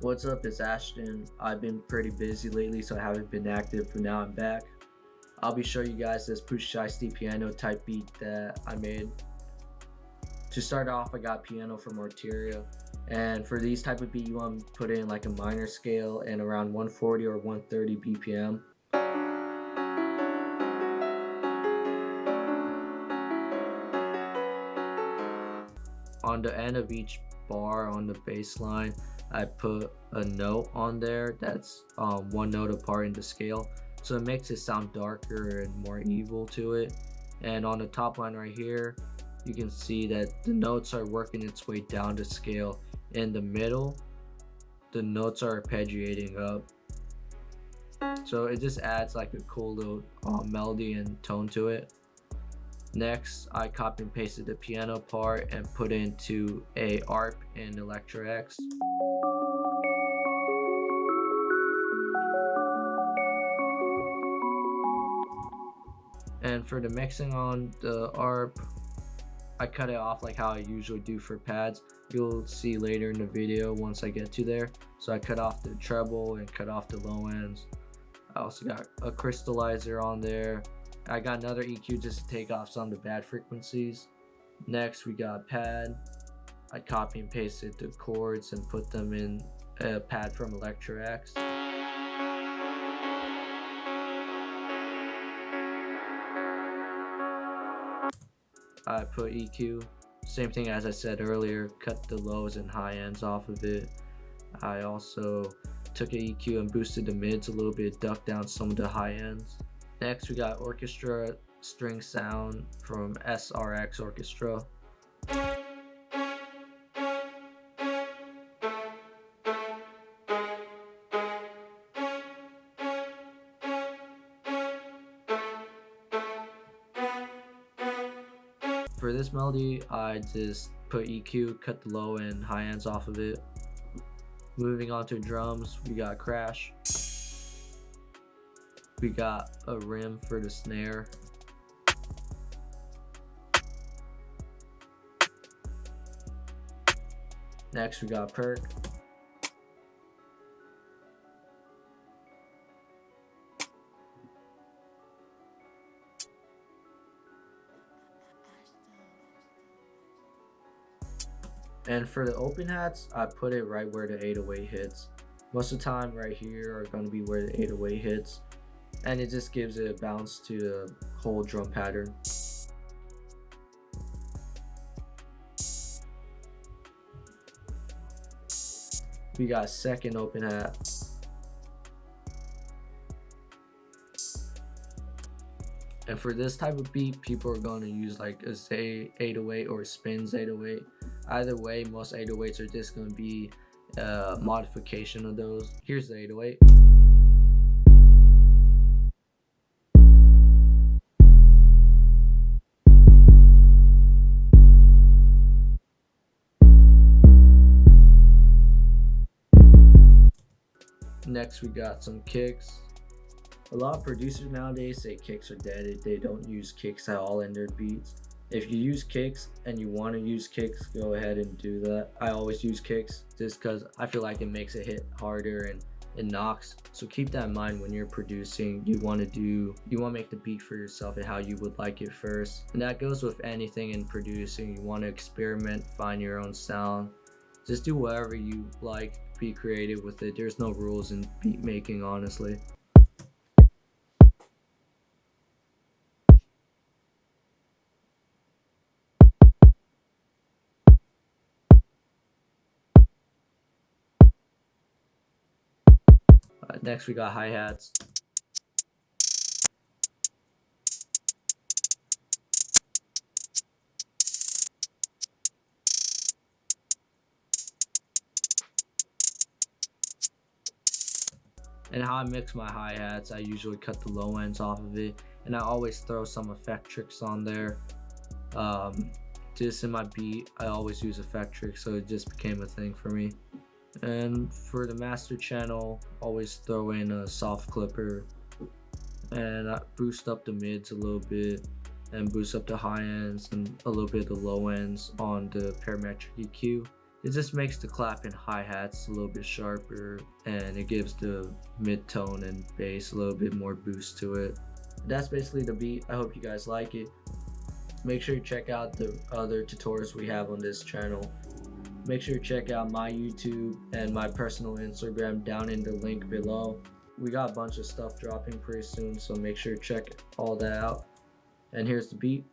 What's up, it's Axhton. I've been pretty busy lately, so I haven't been active, but now I'm back. I'll be showing you guys this Pooh Sheisty piano type beat that I made. To start off, I got piano from Arteria. And for these type of beat, you want to put in like a minor scale and around 140 or 130 BPM. On the end of each bar on the bass line, I put a note on there that's one note apart in the scale, so it makes it sound darker and more evil to it. And on the top line right here, you can see that the notes are working its way down the scale. In the middle, the notes are arpeggiating up, so it just adds like a cool little melody and tone to it. Next, I copy and pasted the piano part and put into a ARP in Electra X. And for the mixing on the ARP, I cut it off like how I usually do for pads. You'll see later in the video once I get to there. So I cut off the treble and cut off the low ends. I also got a crystallizer on there. I got another EQ just to take off some of the bad frequencies. Next, we got a pad. I copy and pasted the chords and put them in a pad from Electra X. I put EQ, same thing as I said earlier, cut the lows and high ends off of it. I also took an EQ and boosted the mids a little bit, ducked down some of the high ends. Next, we got orchestra string sound from SRX Orchestra. For this melody, I just put EQ, cut the low and high ends off of it. Moving on to drums, we got Crash. We got a rim for the snare. Next, we got Perk. And for the open hats, I put it right where the 808 hits. Most of the time right here are going to be where the 808 hits, and it just gives it a bounce to the whole drum pattern. We got second open hat. And for this type of beat, people are going to use like a Zay 808 or a Spins 808. Either way, most 808s are just going to be a modification of those. Here's the 808. Next, we got some kicks. A lot of producers nowadays say kicks are dead. They don't use kicks at all in their beats. If you use kicks and you want to use kicks, go ahead and do that. I always use kicks just because I feel like it makes it hit harder and it knocks. So keep that in mind when you're producing. You want to make the beat for yourself and how you would like it first. And that goes with anything in producing. You want to experiment, find your own sound. Just do whatever you like, be creative with it. There's no rules in beat making, honestly. Next, we got hi-hats. And how I mix my hi-hats, I usually cut the low ends off of it, and I always throw some effect tricks on there. Just in my beat, I always use effect tricks, so it just became a thing for me. And for the master channel, always throw in a soft clipper, and I boost up the mids a little bit and boost up the high ends and a little bit of the low ends on the parametric EQ. It just makes the clap and hi-hats a little bit sharper, and it gives the mid-tone and bass a little bit more boost to it. That's basically the beat. I hope you guys like it. Make sure you check out the other tutorials we have on this channel. Make sure you check out my YouTube and my personal Instagram down in the link below. We got a bunch of stuff dropping pretty soon, so make sure you check all that out. And here's the beat.